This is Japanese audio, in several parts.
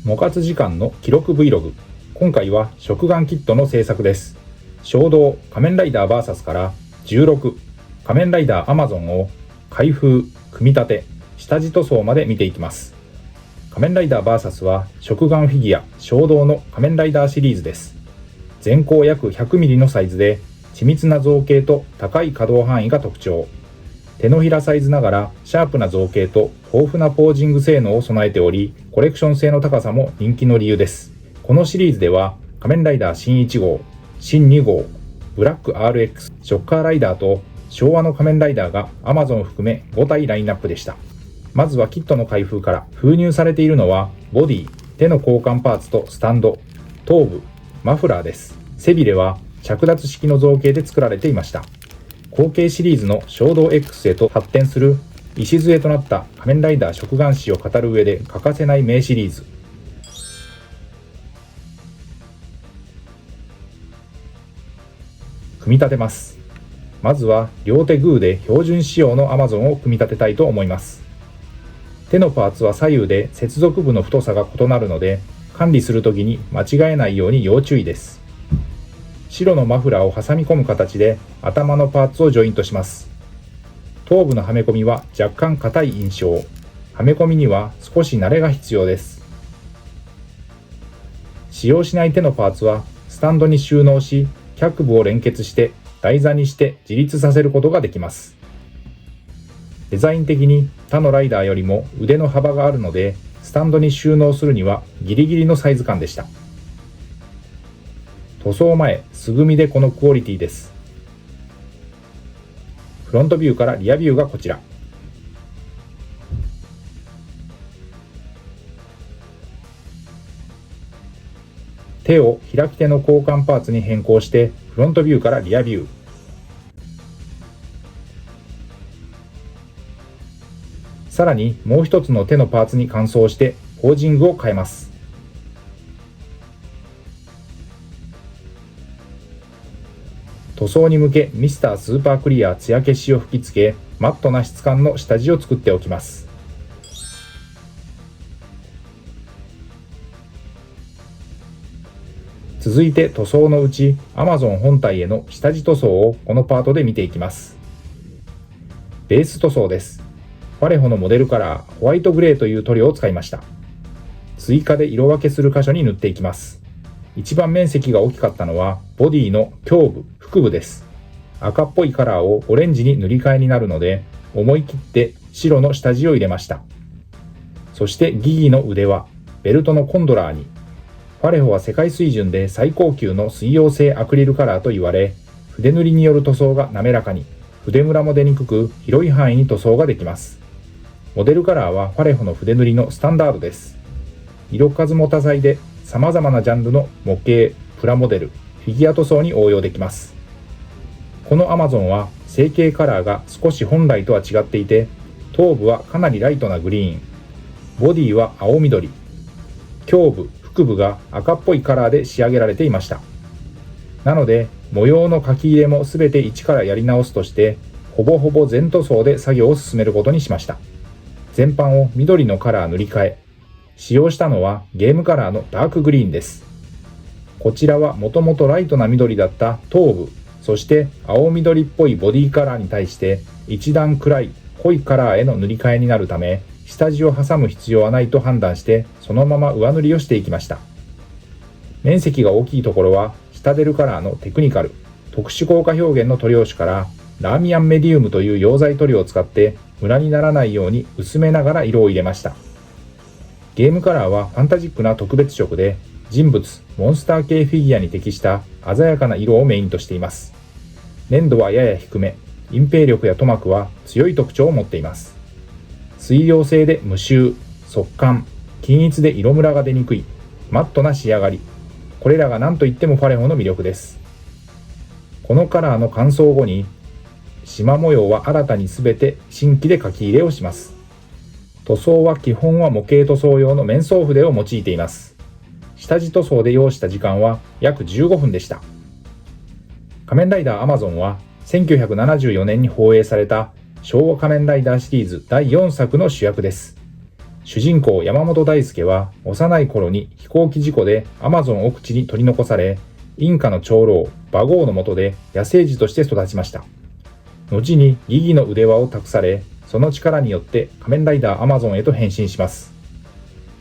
モ活時間の記録 Vlog。今回は食玩キットの制作です。衝動仮面ライダー VS から16仮面ライダー Amazon を開封、組み立て、下地塗装まで見ていきます。仮面ライダー VS は食玩フィギュア衝動の仮面ライダーシリーズです。全高約 100mm のサイズで緻密な造形と高い可動範囲が特徴。手のひらサイズながらシャープな造形と豊富なポージング性能を備えており、コレクション性の高さも人気の理由です。このシリーズでは仮面ライダー新1号、新2号、ブラック RX、ショッカーライダーと昭和の仮面ライダーが Amazon を含め5体ラインナップでした。まずはキットの開封から。封入されているのはボディ、手の交換パーツとスタンド、頭部、マフラーです。背びれは着脱式の造形で作られていました。後継シリーズの衝動 X へと発展する礎となった仮面ライダー食玩史を語る上で欠かせない名シリーズ。組み立てます。まずは両手グーで標準仕様の Amazon を組み立てたいと思います。手のパーツは左右で接続部の太さが異なるので、管理するときに間違えないように要注意です。白のマフラーを挟み込む形で頭のパーツをジョイントします。頭部のはめ込みは若干硬い印象。はめ込みには少し慣れが必要です。使用しない手のパーツはスタンドに収納し、脚部を連結して台座にして自立させることができます。デザイン的に他のライダーよりも腕の幅があるので、スタンドに収納するにはギリギリのサイズ感でした。塗装前、素組みでこのクオリティです。フロントビューからリアビューがこちら。手を開き手の交換パーツに変更してフロントビューからリアビュー。さらにもう一つの手のパーツに換装してポージングを変えます。塗装に向けミスタースーパークリア艶消しを吹き付け、マットな質感の下地を作っておきます。続いて塗装のうち Amazon 本体への下地塗装をこのパートで見ていきます。ベース塗装です。ファレホのモデルカラーホワイトグレーという塗料を使いました。追加で色分けする箇所に塗っていきます。一番面積が大きかったのはボディの胸部、腹部です。赤っぽいカラーをオレンジに塗り替えになるので、思い切って白の下地を入れました。そしてギギの腕はベルトのコンドラーに。ファレホは世界水準で最高級の水溶性アクリルカラーと言われ、筆塗りによる塗装が滑らかに、筆ムラも出にくく広い範囲に塗装ができます。モデルカラーはファレホの筆塗りのスタンダードです。色数も多彩で様々なジャンルの模型、プラモデル、フィギュア塗装に応用できます。この Amazon は成形カラーが少し本来とは違っていて、頭部はかなりライトなグリーン、ボディは青緑、胸部、腹部が赤っぽいカラーで仕上げられていました。なので模様の書き入れも全て一からやり直すとして、ほぼほぼ全塗装で作業を進めることにしました。全般を緑のカラー塗り替え、使用したのはゲームカラーのダークグリーンです。こちらはもともとライトな緑だった頭部、そして青緑っぽいボディカラーに対して一段暗い濃いカラーへの塗り替えになるため、下地を挟む必要はないと判断してそのまま上塗りをしていきました。面積が大きいところはシタデルカラーのテクニカル、特殊効果表現の塗料種からラーミアンメディウムという溶剤塗料を使ってムラにならないように薄めながら色を入れました。ゲームカラーはファンタジックな特別色で、人物、モンスター系フィギュアに適した鮮やかな色をメインとしています。粘度はやや低め、隠蔽力や塗膜は強い特徴を持っています。水溶性で無臭、速乾、均一で色ムラが出にくい、マットな仕上がり。これらが何といってもファレホの魅力です。このカラーの乾燥後に、縞模様は新たに全て新規で書き入れをします。塗装は基本は模型塗装用の面相筆を用いています。下地塗装で要した時間は約15分でした。仮面ライダー Amazon は1974年に放映された昭和仮面ライダーシリーズ第4作の主役です。主人公山本大輔は幼い頃に飛行機事故でアマゾン奥地に取り残され、インカの長老バゴーの下で野生児として育ちました。後にギギの腕輪を託され、その力によって仮面ライダーアマゾンへと変身します。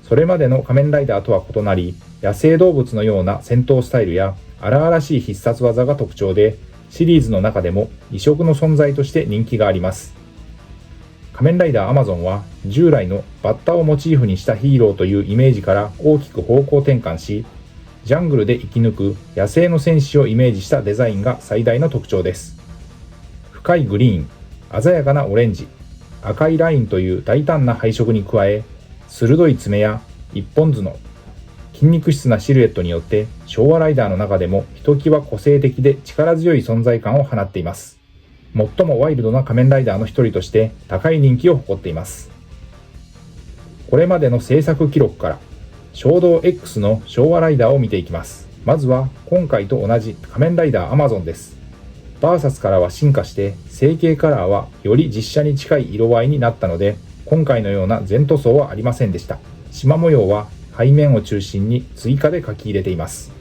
それまでの仮面ライダーとは異なり、野生動物のような戦闘スタイルや荒々しい必殺技が特徴で、シリーズの中でも異色の存在として人気があります。仮面ライダーアマゾンは従来のバッタをモチーフにしたヒーローというイメージから大きく方向転換し、ジャングルで生き抜く野生の戦士をイメージしたデザインが最大の特徴です。深いグリーン、鮮やかなオレンジ、赤いラインという大胆な配色に加え、鋭い爪や一本角、筋肉質なシルエットによって昭和ライダーの中でもひときわ個性的で力強い存在感を放っています。最もワイルドな仮面ライダーの一人として高い人気を誇っています。これまでの制作記録から衝動 X の昭和ライダーを見ていきます。まずは今回と同じ仮面ライダーアマゾンです。バーサスからは進化して成形カラーはより実写に近い色合いになったので、今回のような全塗装はありませんでした。縞模様は背面を中心に追加で書き入れています。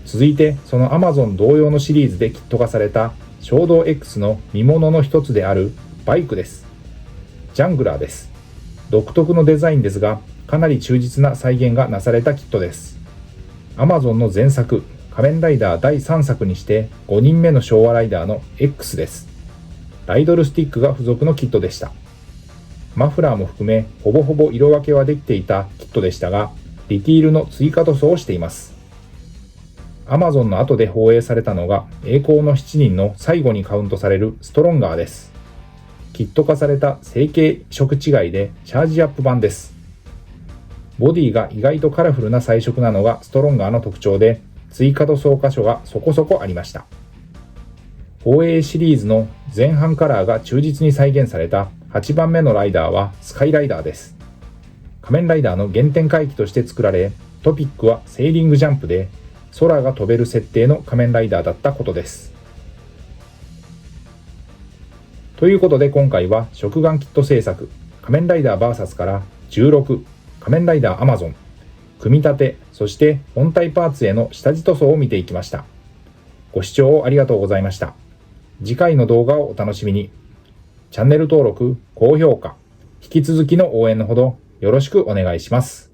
続いてその Amazon 同様のシリーズでキット化された衝動 X の見物の一つであるバイクです。ジャングラーです。独特のデザインですが、かなり忠実な再現がなされたキットです。Amazon の前作仮面ライダー第3作にして5人目の昭和ライダーの X です。ライドルスティックが付属のキットでした。マフラーも含めほぼほぼ色分けはできていたキットでしたが、ディティールの追加塗装をしています。Amazon の後で放映されたのが栄光の7人の最後にカウントされるストロンガーです。キット化された成形色違いでチャージアップ版です。ボディが意外とカラフルな彩色なのがストロンガーの特徴で、追加塗装箇所がそこそこありました。放映シリーズの前半カラーが忠実に再現された8番目のライダーはスカイライダーです。仮面ライダーの原点回帰として作られ、トピックはセーリングジャンプで空が飛べる設定の仮面ライダーだったことです。ということで今回は食玩キット製作仮面ライダー VS から16仮面ライダーアマゾン、組み立て、そして本体パーツへの下地塗装を見ていきました。ご視聴ありがとうございました。次回の動画をお楽しみに。チャンネル登録、高評価、引き続きの応援のほどよろしくお願いします。